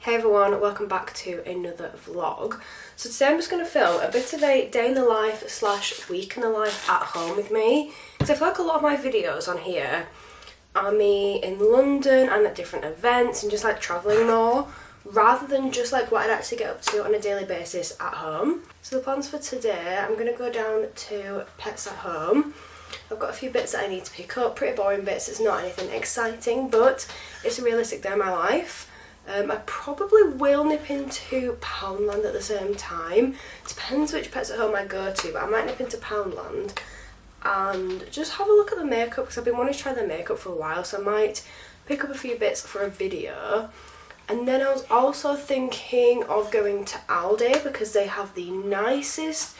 Hey everyone, welcome back to another vlog. So today I'm just going to film a bit of a day in the life / week in the life at home with me, because I feel like a lot of my videos on here are me in London and at different events and just like travelling more, rather than just like what I'd actually get up to on a daily basis at home. So the plans for today, I'm going to go down to Pets at Home. I've got a few bits that I need to pick up, pretty boring bits, it's not anything exciting, but it's a realistic day in my life. I probably will nip into Poundland at the same time. Depends which Pets at Home I go to, but I might nip into Poundland and just have a look at the makeup, because I've been wanting to try the makeup for a while, so I might pick up a few bits for a video. And then I was also thinking of going to Aldi, because they have the nicest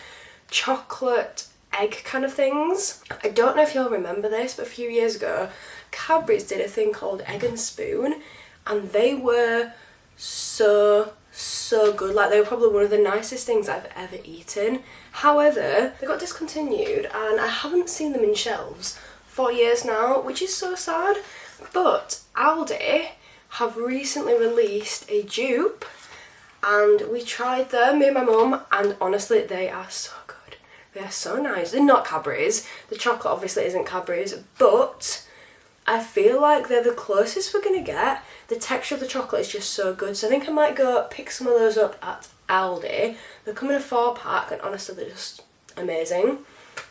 chocolate egg kind of things. I don't know if you'll remember this, but a few years ago Cadbury's did a thing called Egg and Spoon, and they were so good. Like, they were probably one of the nicest things I've ever eaten. However, they got discontinued and I haven't seen them in shelves for years now, which is so sad. But Aldi have recently released a dupe and we tried them, me and my mum, and honestly they are so good. They are so nice. They're not Cadbury's. The chocolate obviously isn't Cadbury's, but I feel like they're the closest we're going to get. The texture of the chocolate is just so good, so I think I might go pick some of those up at Aldi. They come in a 4-pack and honestly they're just amazing.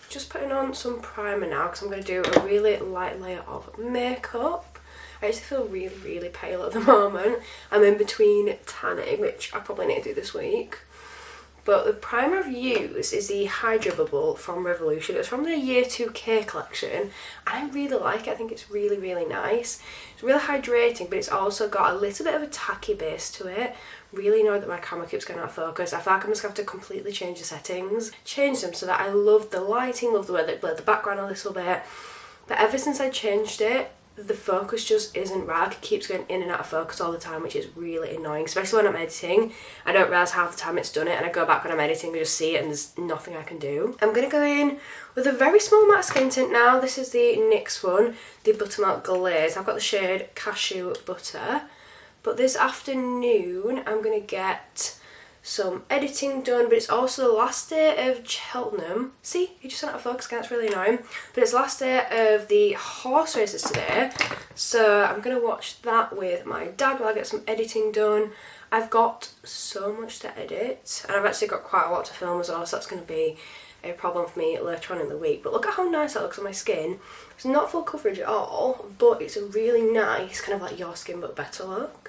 Just putting on some primer now because I'm going to do a really light layer of makeup. I actually feel really pale at the moment. I'm in between tanning, which I probably need to do this week. But the primer I've used is the Hydro Bubble from Revolution. It's from the Year 2K collection and I really like it. I think it's really nice. It's really hydrating, but it's also got a little bit of a tacky base to it. Really annoyed that my camera keeps going out of focus. I feel like I'm just going to have to completely change the settings. Change them so that I love the lighting, love the way they blur the background a little bit. But ever since I changed it, the focus just isn't right. It keeps going in and out of focus all the time, which is really annoying, especially when I'm editing. I don't realise half the time it's done it, and I go back when I'm editing and just see it and there's nothing I can do. I'm going to go in with a very small amount of skin tint now. This is the NYX one, the Buttermilk Glaze. I've got the shade Cashew Butter. But this afternoon I'm going to get some editing done, but it's also the last day of Cheltenham. See, you just went out of focus again, that's really annoying. But it's the last day of the horse races today, so I'm going to watch that with my dad while I get some editing done. I've got so much to edit, and I've actually got quite a lot to film as well, so that's going to be a problem for me later on in the week. But look at how nice that looks on my skin. It's not full coverage at all, but it's a really nice, kind of like your skin but better look.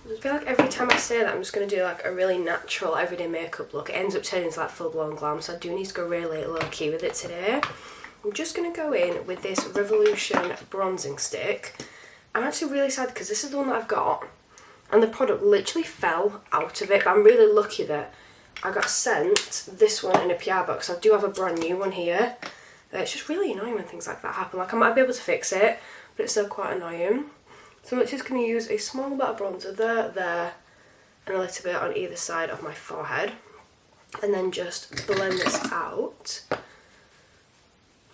I feel like every time I say that I'm just going to do like a really natural everyday makeup look. It ends up turning into like full blown glam, so I do need to go really low key with it today. I'm just going to go in with this Revolution bronzing stick. I'm actually really sad because this is the one that I've got and the product literally fell out of it, but I'm really lucky that I got sent this one in a PR box. I do have a brand new one here. It's just really annoying when things like that happen. Like, I might be able to fix it, but it's still quite annoying. So I'm just going to use a small bit of bronzer there, and a little bit on either side of my forehead. And then just blend this out.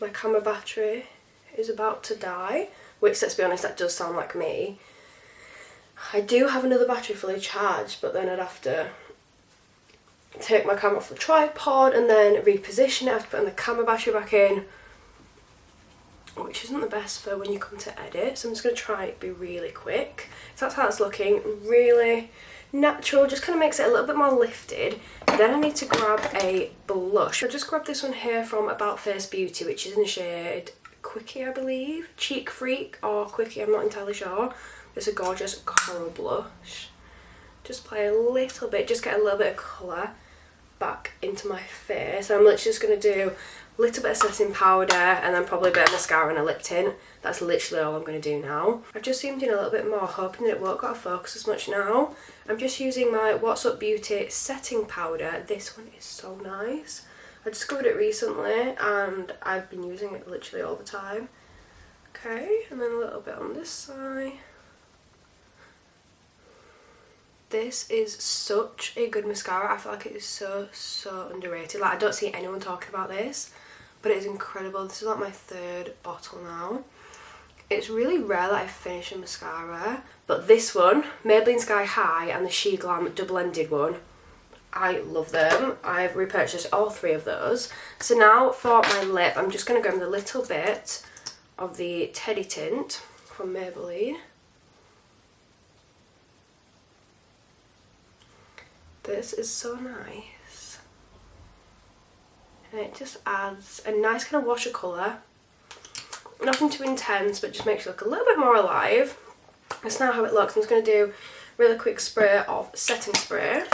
My camera battery is about to die, which, let's be honest, that does sound like me. I do have another battery fully charged, but then I'd have to take my camera off the tripod and then reposition it. I have to put the camera battery back in, which isn't the best for when you come to edit, so I'm just going to try it be really quick. So that's how it's looking, really natural, just kind of makes it a little bit more lifted. Then I need to grab a blush. I just grabbed this one here from About Face Beauty, which is in the shade Quickie, I believe. Cheek Freak or Quickie, I'm not entirely sure. It's a gorgeous coral blush. Just play a little bit, just get a little bit of colour back into my face. I'm literally just going to do a little bit of setting powder and then probably a bit of mascara and a lip tint. That's literally all I'm going to do now. I've just zoomed in a little bit more, hoping that it won't go out of focus as much now. I'm just using my What's Up Beauty setting powder. This one is so nice. I discovered it recently and I've been using it literally all the time. Okay, and then a little bit on this side. This is such a good mascara. I feel like it is so underrated. Like, I don't see anyone talking about this, but it is incredible. This is like my 3rd bottle now. It's really rare that I finish a mascara, but this one, Maybelline Sky High and the She Glam double-ended one, I love them. I've repurchased all 3 of those. So now for my lip, I'm just going to go with a little bit of the Teddy Tint from Maybelline. This is so nice. And it just adds a nice kind of wash of colour. Nothing too intense, but just makes you look a little bit more alive. That's now how it looks. I'm just going to do a really quick spray of setting spray.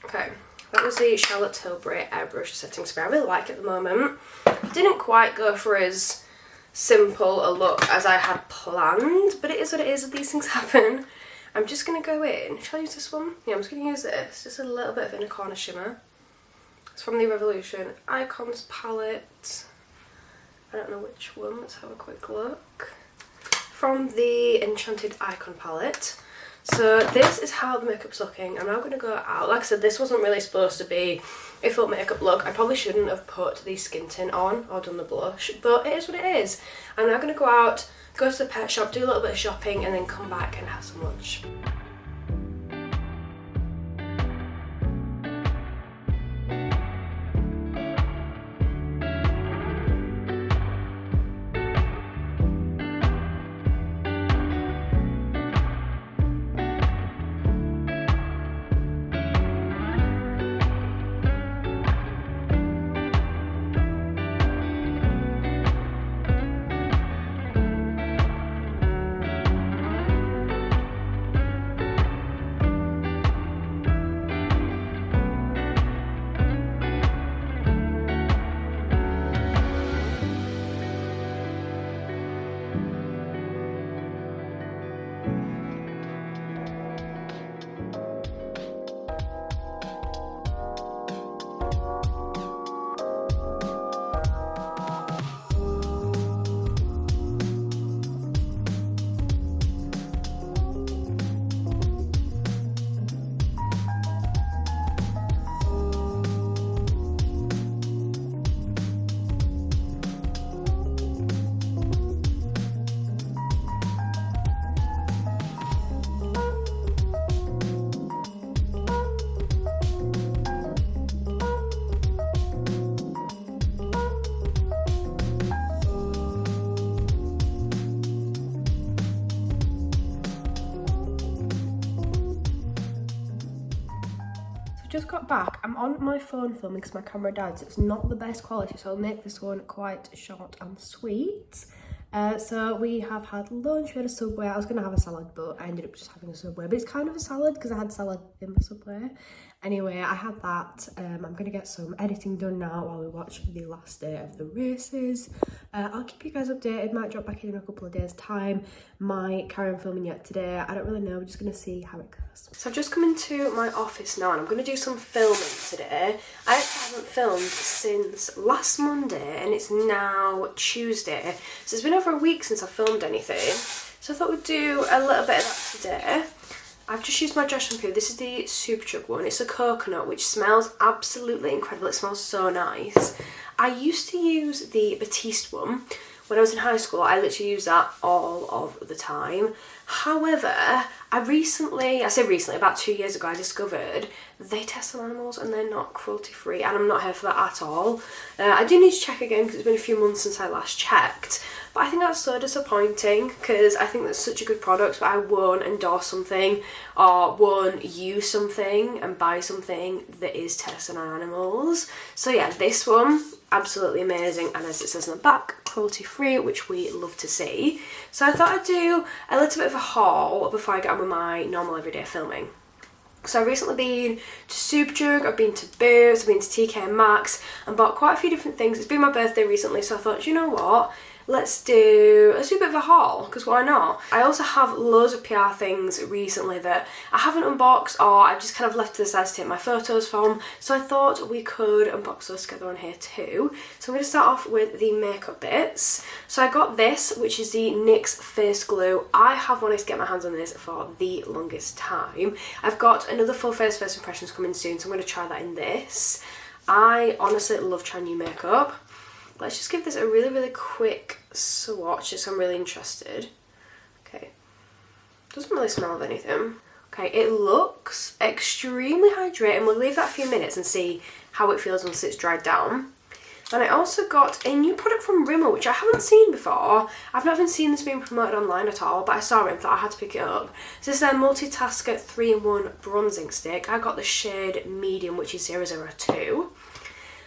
Okay, that was the Charlotte Tilbury Airbrush Setting Spray. I really like it at the moment. Didn't quite go for as simple a look as I had planned, but it is what it is. These things happen. I'm just going to go in. Shall I use this one? Yeah, I'm just going to use this. Just a little bit of inner corner shimmer. It's from the Revolution Icons palette. I don't know which one. Let's have a quick look. From the Enchanted Icon palette. So this is how the makeup's looking. I'm now going to go out. Like I said, this wasn't really supposed to be a full makeup look. I probably shouldn't have put the skin tint on or done the blush, but it is what it is. I'm now going to go out, go to the pet shop, do a little bit of shopping, and then come back and have some lunch. Just got back. I'm on my phone filming because my camera died, so it's not the best quality, so I'll make this one quite short and sweet. So we have had lunch, we had a Subway. I was going to have a salad, but I ended up just having a Subway, but it's kind of a salad because I had salad in my Subway. Anyway, I had that. I'm going to get some editing done now while we watch the last day of the races. I'll keep you guys updated. Might drop back in a couple of days time. Might carry on filming yet today. I don't really know. We're just going to see how it goes. So I've just come into my office now and I'm going to do some filming today. I actually haven't filmed since last Monday and it's now Tuesday. So it's been over a week since I filmed anything. So I thought we'd do a little bit of that today. I've just used my dry shampoo. This is the Superchug one. It's a coconut, which smells absolutely incredible. It smells so nice. I used to use the Batiste one. When I was in high school, I literally used that all of the time. However, I say recently, about 2 years ago, I discovered they test on animals and they're not cruelty free, and I'm not here for that at all. I do need to check again because it's been a few months since I last checked, but I think that's so disappointing because I think that's such a good product, but I won't endorse something or won't use something and buy something that is tested on animals. So yeah, this one, absolutely amazing, and as it says on the back, cruelty free, which we love to see. So I thought I'd do a little bit of a haul before I get on with my normal everyday filming. So I've recently been to Superchug, I've been to Boots, I've been to TK Maxx and bought quite a few different things. It's been my birthday recently, so I thought, you know what, let's do a bit of a haul, because why not? I also have loads of PR things recently that I haven't unboxed or I've just kind of left to the side to take my photos from, so I thought we could unbox those together on here too. So I'm going to start off with the makeup bits. So I got this, which is the NYX Face Glue. I have wanted to get my hands on this for the longest time. I've got another full face first impressions coming soon, so I'm going to try that in this. I honestly love trying new makeup. Let's just give this a really, really quick swatch, just so I'm really interested. Okay. Doesn't really smell of anything. Okay, it looks extremely hydrating. We'll leave that a few minutes and see how it feels once it's dried down. And I also got a new product from Rimmel, which I haven't seen before. I've not even seen this being promoted online at all, but I saw it and thought I had to pick it up. So this is their Multitasker 3-in-1 bronzing stick. I got the shade medium, which is 002.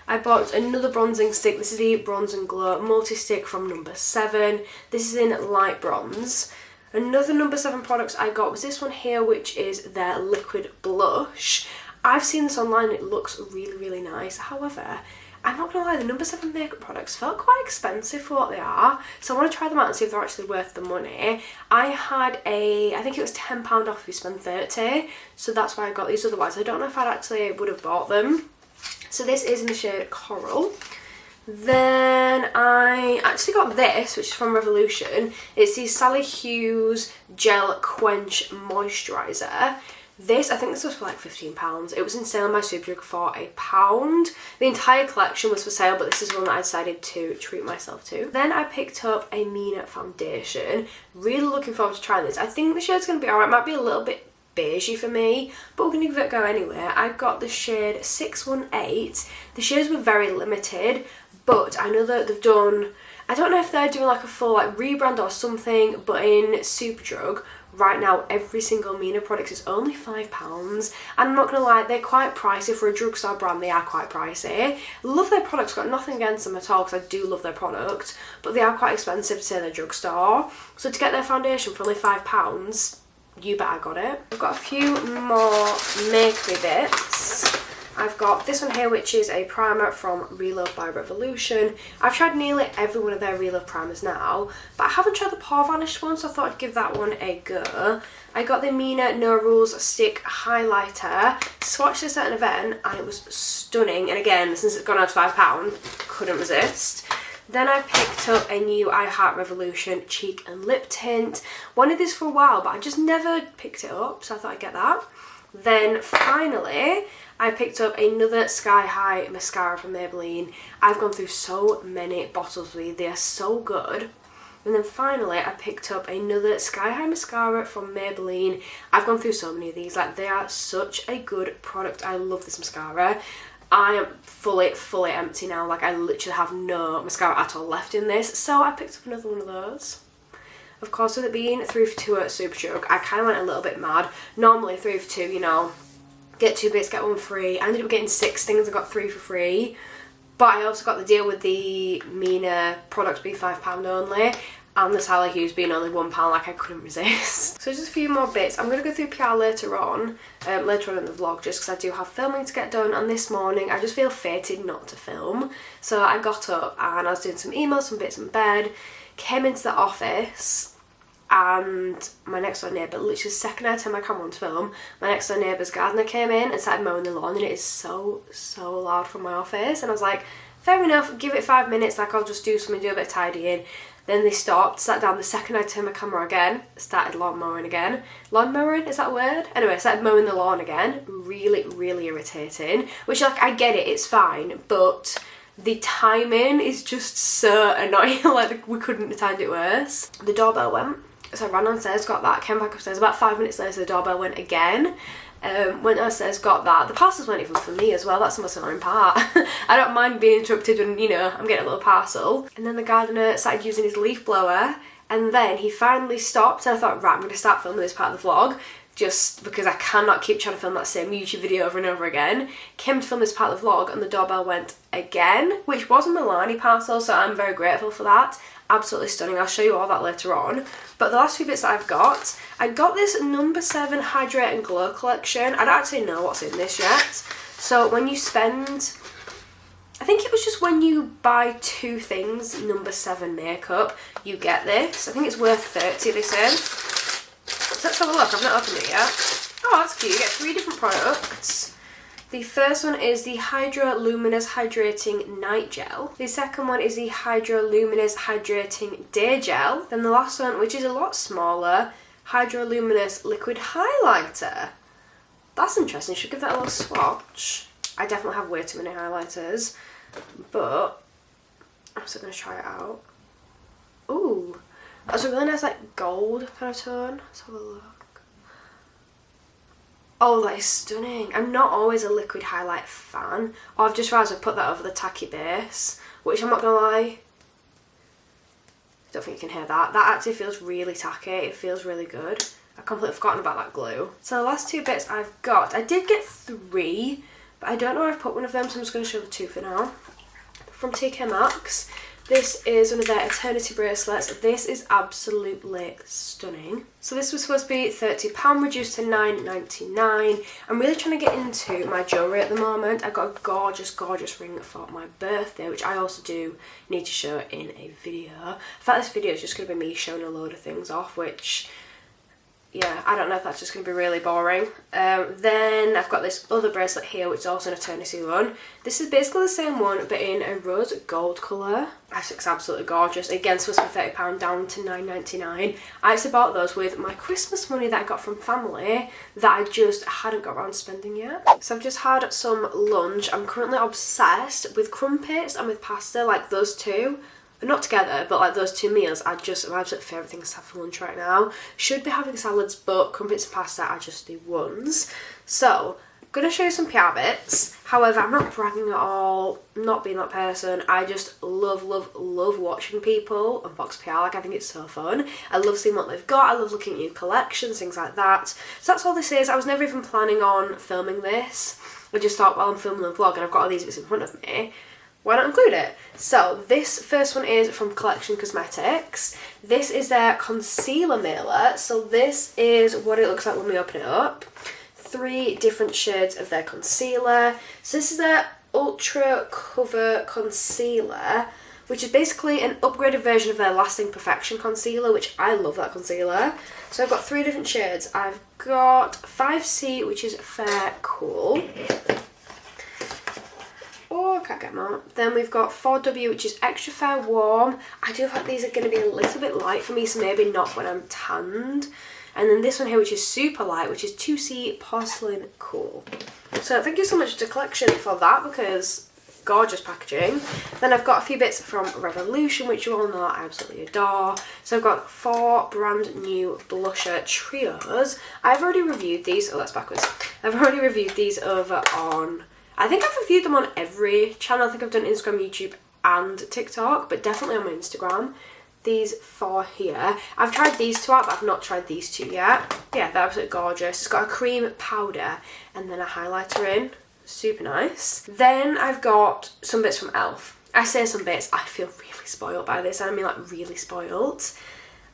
I bought another bronzing stick. This is the Bronze and Glow multi-stick from number 7. This is in light bronze. Another number 7 product I got was this one here, which is their liquid blush. I've seen this online, it looks really, really nice. However, I'm not gonna lie, the number 7 makeup products felt quite expensive for what they are, so I want to try them out and see if they're actually worth the money. I had I think it was £10 off if you spend 30, so that's why I got these. Otherwise, I don't know if I actually would have bought them. So this is in the shade Coral. Then I actually got this, which is from Revolution. It's the Sally Hughes Gel Quench Moisturiser. This, I think this was for like £15. It was in sale on my Superdrug for £1. The entire collection was for sale, but this is one that I decided to treat myself to. Then I picked up a Mina foundation. Really looking forward to trying this. I think the shade's going to be alright. Might be a little bit beigey for me, but we're going to give it a go anyway. I got the shade 618. The shades were very limited, but I know that they've done, I don't know if they're doing like a full like rebrand or something, but in Superdrug right now every single Mina product is only £5, and I'm not gonna lie, they're quite pricey for a drugstore brand. They are quite pricey. Love their products, got nothing against them at all because I do love their product, but they are quite expensive to say they're drugstore. So to get their foundation for only £5, you bet I got it. I've got a few more makery bits. I've got this one here, which is a primer from Relove by Revolution. I've tried nearly every one of their Relove primers now, but I haven't tried the Pore Vanish one, so I thought I'd give that one a go. I got the Mina No Rules Stick Highlighter. Swatched this at an event and it was stunning, and again, since it's gone out to £5, couldn't resist. Then I picked up a new I Heart Revolution cheek and lip tint. Wanted this for a while, but I just never picked it up, so I thought I'd get that. Then finally, I picked up another Sky High mascara from Maybelline. I've gone through so many bottles with these, they are so good. And then finally, I picked up another Sky High mascara from Maybelline. I've gone through so many of these, like they are such a good product. I love this mascara. I am fully empty now, like I literally have no mascara at all left in this, so I picked up another one of those. Of course, with it being 3 for 2 at Superdrug, I kind of went a little bit mad. Normally 3 for 2, you know, get 2 bits, get 1 free. I ended up getting 6 things, I got 3 for free. But I also got the deal with the Mina products being £5 only, and the Sally Hughes being only £1, like I couldn't resist. So just a few more bits. I'm going to go through PR later on in the vlog, just because I do have filming to get done, and this morning I just feel fated not to film. So I got up and I was doing some emails, some bits in bed, came into the office, and my next door neighbour, literally the second I turned my camera on to film, my next door neighbour's gardener came in and started mowing the lawn, and it is so loud from my office, and I was like, fair enough, give it 5 minutes, like I'll just do something, do a bit of tidying. Then they stopped, sat down. The second I turned my camera again, started lawn mowing again. Lawn mowing, is that a word? Anyway, I started mowing the lawn again. Really irritating. Which, like, I get it, it's fine, but the timing is just so annoying. Like, we couldn't have timed it worse. The doorbell went, so I ran downstairs, got that, came back upstairs. About 5 minutes later, the doorbell went again. Went downstairs, got that. The parcels weren't even for me as well, that's the most annoying part. I don't mind being interrupted when, you know, I'm getting a little parcel. And then the gardener started using his leaf blower, and then he finally stopped, and I thought, right, I'm going to start filming this part of the vlog, just because I cannot keep trying to film that same YouTube video over and over again. Came to film this part of the vlog, and the doorbell went again, which was a Milani parcel, so I'm very grateful for that. Absolutely stunning. I'll show you all that later on. But the last few bits that I got this number 7 Hydrate and Glow collection. I don't actually know what's in this yet. So when you spend, I think it was just when you buy 2 things, number 7 makeup, you get this. I think it's worth 30, they said. So let's have a look. I've not opened it yet. Oh, that's cute. You get 3 different products. The first one is the Hydra Luminous Hydrating Night Gel. The second one is the Hydra Luminous Hydrating Day Gel. Then the last one, which is a lot smaller, Hydra Luminous Liquid Highlighter. That's interesting. Should give that a little swatch. I definitely have way too many highlighters, but I'm still going to try it out. Ooh, that's a really nice like gold kind of tone. Let's have a look. Oh, that is stunning. I'm not always a liquid highlight fan. Oh, I've just realised I've put that over the tacky base, which I'm not going to lie, don't think you can hear that. That actually feels really tacky. It feels really good. I've completely forgotten about that glue. So the last two bits I've got, I did get 3, but I don't know where I've put one of them, so I'm just going to show the 2 for now. From TK Maxx, this is one of their Eternity bracelets. This is absolutely stunning. So this was supposed to be £30, reduced to £9.99. I'm really trying to get into my jewellery at the moment. I got a gorgeous, gorgeous ring for my birthday, which I also do need to show in a video. In fact, this video is just going to be me showing a load of things off, which, yeah, I don't know if that's just going to be really boring. Then I've got this other bracelet here, which is also an Eternity one. This is basically the same one, but in a rose gold colour. I think it's absolutely gorgeous. Again, supposed to be £30 down to £9.99. I actually bought those with my Christmas money that I got from family that I just hadn't got around to spending yet. So I've just had some lunch. I'm currently obsessed with crumpets and with pasta, like those two. Not together, but like those 2 meals are just my absolute favourite things to have for lunch right now. Should be having salads, but crumpets and pasta are just the ones. So, I'm going to show you some PR bits. However, I'm not bragging at all, I'm not being that person. I just love, love, love watching people unbox PR. Like, I think it's so fun. I love seeing what they've got. I love looking at new collections, things like that. So that's all this is. I was never even planning on filming this. I just thought, well, I'm filming a vlog and I've got all these bits in front of me, why not include it? So this first one is from Collection Cosmetics. This is their concealer mailer. So this is what it looks like when we open it up. 3 different shades of their concealer. So this is their Ultra Cover Concealer, which is basically an upgraded version of their Lasting Perfection concealer, which I love that concealer. So I've got 3 different shades. I've got 5C, which is Fair Cool. Oh, I can't get them out. Then we've got 4W, which is Extra Fair Warm. I do feel like these are going to be a little bit light for me, so maybe not when I'm tanned. And then this one here, which is super light, which is 2C Porcelain Cool. So thank you so much to Collection for that, because gorgeous packaging. Then I've got a few bits from Revolution, which you all know I absolutely adore. So I've got 4 brand new blusher trios. I've already reviewed these. Oh, that's backwards. I've already reviewed these over on, I think I've reviewed them on every channel. I think I've done Instagram, YouTube and TikTok, but definitely on my Instagram. These 4 here. I've tried these 2 out, but I've not tried these 2 yet. Yeah, they're absolutely gorgeous. It's got a cream powder and then a highlighter in. Super nice. Then I've got some bits from ELF. I say some bits, I feel really spoiled by this. I mean like really spoiled.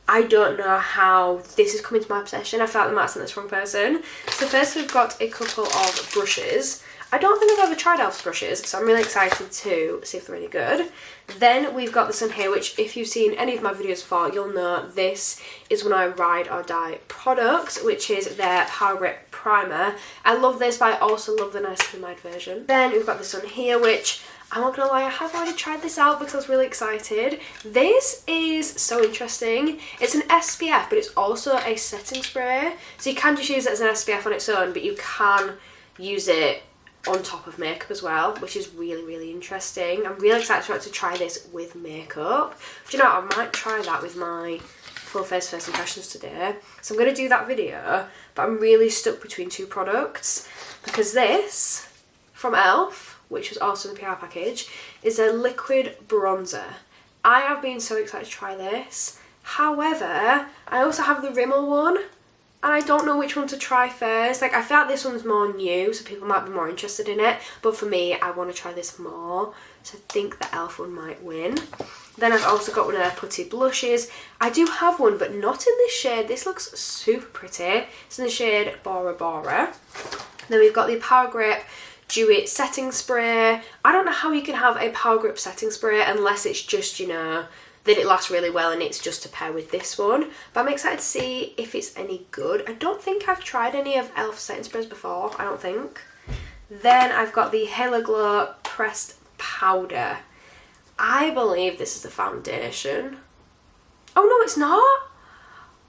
I don't know how this has come into my possession. I feel like I might have sent this wrong person. So first we've got a couple of brushes. I don't think I've ever tried ELF's brushes, so I'm really excited to see if they're any good. Then we've got this one here, which if you've seen any of my videos before, you'll know this is one of my Ride or Die products, which is their Power Grip Primer. I love this, but I also love the niacinamide version. Then we've got this one here, which I'm not gonna lie, I have already tried this out because I was really excited. This is so interesting. It's an SPF, but it's also a setting spray. So you can just use it as an SPF on its own, but you can use it on top of makeup as well, which is really, really interesting. I'm really excited to try this with makeup. Do you know what? I might try that with my full face first impressions today. So I'm going to do that video, but I'm really stuck between 2 products because this from ELF, which was also in the PR package, is a liquid bronzer. I have been so excited to try this. However, I also have the Rimmel one, and I don't know which one to try first. Like, I feel like this one's more new, so people might be more interested in it. But for me, I want to try this more. So I think the ELF one might win. Then I've also got one of their putty blushes. I do have one, but not in this shade. This looks super pretty. It's in the shade Bora Bora. Then we've got the Power Grip Dewy Setting Spray. I don't know how you can have a Power Grip setting spray unless it's just, you know, that it lasts really well and it's just to pair with this one. But I'm excited to see if it's any good. I don't think I've tried any of ELF setting sprays before, I don't think. Then I've got the Halo Glow Pressed Powder. I believe this is the foundation. Oh no, it's not.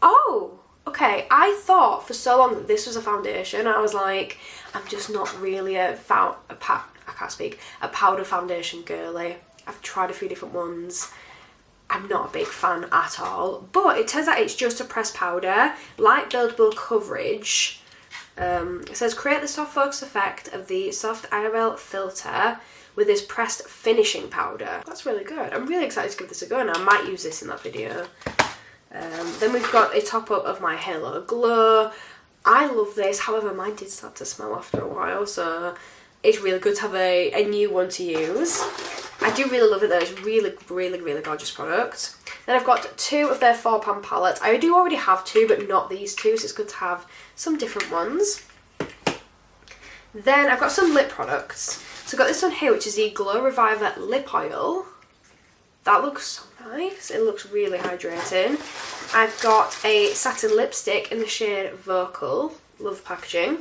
Oh, okay. I thought for so long that this was a foundation. I was like, I'm just not really a powder foundation girly. I've tried a few different ones. I'm not a big fan at all, but it turns out it's just a pressed powder, light buildable coverage. It says create the soft focus effect of the soft IRL filter with this pressed finishing powder. That's really good. I'm really excited to give this a go, and I might use this in that video. Then we've got a top up of my Halo Glow. I love this, however mine did start to smell after a while, so it's really good to have a new one to use. I do really love it though, it's really, really, really gorgeous product. Then I've got 2 of their £4 palettes. I do already have 2, but not these 2, so it's good to have some different ones. Then I've got some lip products. So I've got this one here, which is the Glow Reviver Lip Oil. That looks so nice. It looks really hydrating. I've got a satin lipstick in the shade Vocal. Love the packaging.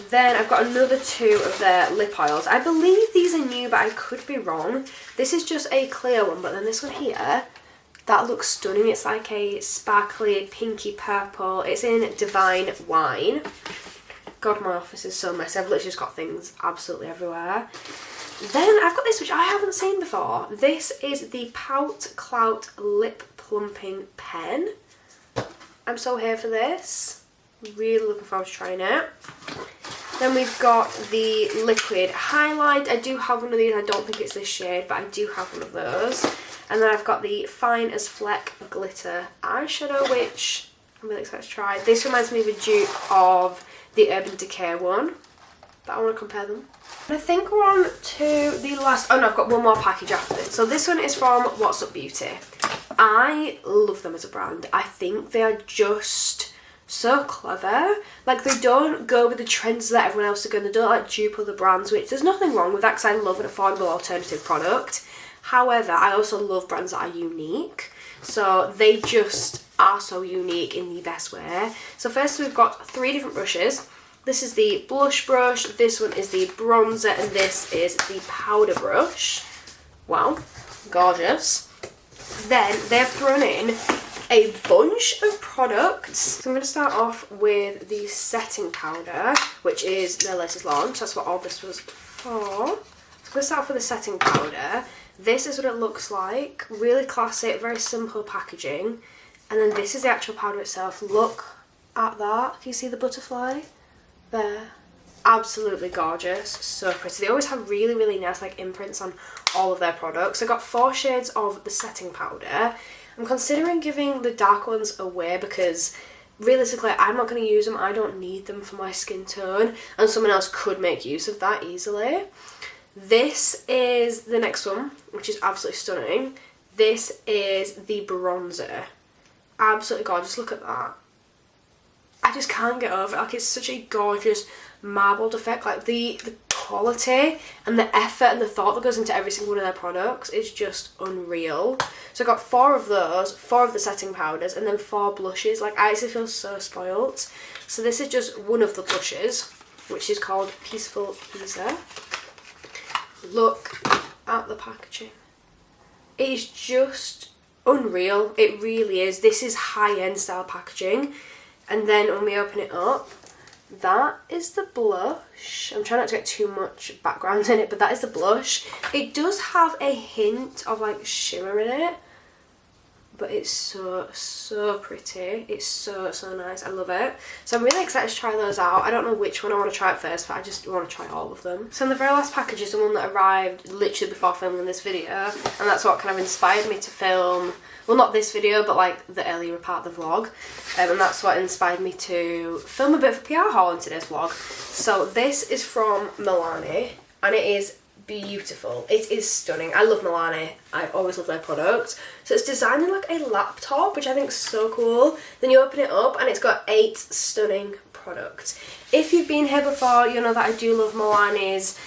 Then I've got another 2 of their lip oils. I believe these are new, but I could be wrong. This is just a clear one, but then this one here, that looks stunning. It's like a sparkly pinky purple. It's in Divine Wine. God, my office is so messy. I've literally just got things absolutely everywhere. Then I've got this, which I haven't seen before. This is the Pout Clout Lip Plumping Pen. I'm so here for this. Really looking forward to trying it. Then we've got the liquid highlight. I do have one of these. I don't think it's this shade, but I do have one of those. And then I've got the Fine as Fleck glitter eyeshadow, which I'm really excited to try. This reminds me of a dupe of the Urban Decay one, but I want to compare them. And I think we're on to the last, oh no, I've got one more package after this. So this one is from What's Up Beauty. I love them as a brand. I think they are just so clever. Like, they don't go with the trends that everyone else are going. They don't like dupe other brands, which there's nothing wrong with that because I love an affordable alternative product. However, I also love brands that are unique. So they just are so unique in the best way. So first we've got 3 different brushes. This is the blush brush, this one is the bronzer, and this is the powder brush. Wow, gorgeous. Then they've thrown in a bunch of products. So I'm going to start off with the setting powder, which is their latest launch. That's what all this was for. So I'm going to start off with the setting powder. This is what it looks like. Really classic, very simple packaging. And then this is the actual powder itself. Look at that. Can you see the butterfly? There. Absolutely gorgeous. So pretty. They always have really, really nice like imprints on all of their products. I got 4 shades of the setting powder. I'm considering giving the dark ones away because realistically I'm not going to use them. I don't need them for my skin tone, and someone else could make use of that easily. This is the next one, which is absolutely stunning. This is the bronzer. Absolutely gorgeous. Look at that. I just can't get over it. Like, it's such a gorgeous marbled effect. Like, the quality and the effort and the thought that goes into every single one of their products is just unreal. So I got 4 of those, 4 of the setting powders, and then 4 blushes. Like, I actually feel so spoilt. So this is just one of the blushes, which is called Peaceful Easer. Look at the packaging. It is just unreal. It really is. This is high-end style packaging. And then when we open it up, that is the blush. I'm trying not to get too much background in it, but that is the blush. It does have a hint of like shimmer in it, but it's so pretty. It's so nice. I love it. So I'm really excited to try those out. I don't know which one I want to try at first, but I just want to try all of them. So the very last package is the one that arrived literally before filming this video, and that's what kind of inspired me to film, well, not this video, but like the earlier part of the vlog, and that's what inspired me to film a bit of a PR haul in today's vlog. So this is from Milani, and it is beautiful. It is stunning. I love Milani. I've always loved their products. So it's designed in like a laptop, which I think is so cool. Then you open it up and it's got 8 stunning products. If you've been here before, you know that I do love Milani's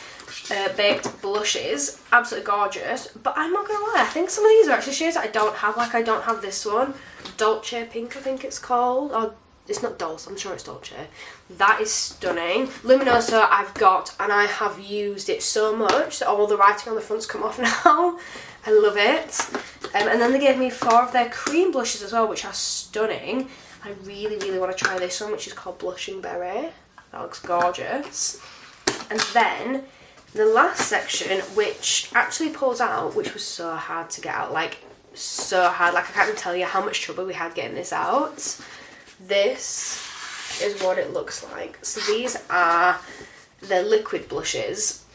baked blushes. Absolutely gorgeous. But I'm not gonna lie, I think some of these are actually shades that I don't have. Like, I don't have this one, Dolce Pink I think it's called, or it's not Dolce, I'm sure it's Dolce. That is stunning. Luminoso I've got, and I have used it so much that all the writing on the front's come off now. I love it. And then they gave me 4 of their cream blushes as well, which are stunning. I really want to try this one, which is called Blushing Berry. That looks gorgeous. And then The last section, which actually pulls out, which was so hard to get out, like so hard, like I can't even tell you how much trouble we had getting this out. This is what it looks like. So these are the liquid blushes.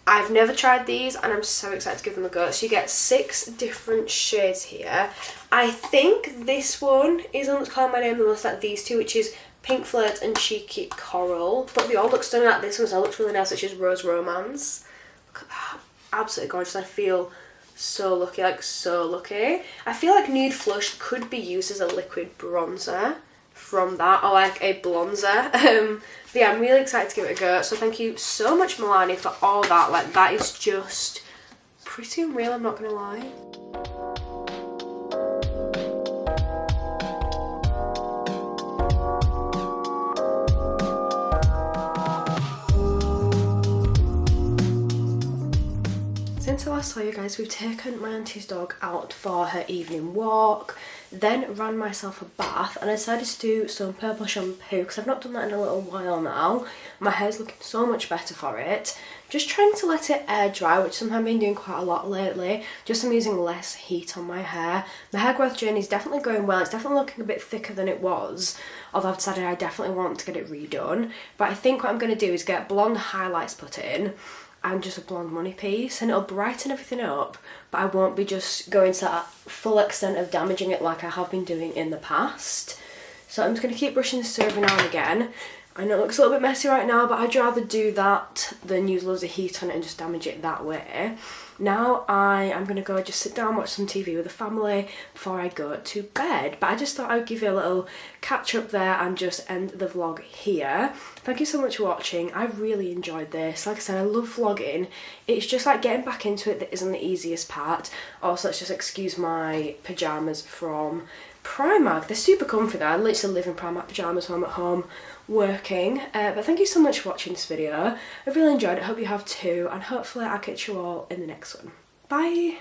I've never tried these and I'm so excited to give them a go. So you get 6 different shades here. I think this one is on calling my name the most like these two, which is Pink Flirt and Cheeky Coral. But they all look stunning. Like this one so looks really nice, which is Rose Romance. Look at that. Absolutely gorgeous. I feel so lucky, like so lucky. I feel like Nude Flush could be used as a liquid bronzer from that, or like a blonzer. But yeah, I'm really excited to give it a go. So thank you so much, Milani, for all that. Like that is just pretty unreal, I'm not gonna lie. Since I last saw you guys, we've taken my auntie's dog out for her evening walk, then ran myself a bath, and I decided to do some purple shampoo because I've not done that in a little while now. My hair's looking so much better for it. Just trying to let it air dry, which sometimes I've been doing quite a lot lately. Just I'm using less heat on my hair. My hair growth journey is definitely going well. It's definitely looking a bit thicker than it was, although I've decided I definitely want to get it redone. But I think what I'm going to do is get blonde highlights put in and just a blonde money piece, and it'll brighten everything up, but I won't be just going to that full extent of damaging it like I have been doing in the past. So I'm just going to keep brushing this through every now and again. I know it looks a little bit messy right now, but I'd rather do that than use loads of heat on it and just damage it that way. Now I am going to go just sit down, watch some TV with the family before I go to bed. But I just thought I'd give you a little catch up there and just end the vlog here. Thank you so much for watching. I really enjoyed this. Like I said, I love vlogging. It's just like getting back into it that isn't the easiest part. Also, let's just excuse my pyjamas from Primark. They're super comfy though. I literally live in Primark pyjamas when I'm at home working. But thank you so much for watching this video. I really enjoyed it. Hope you have too, and hopefully I'll catch you all in the next one. Bye!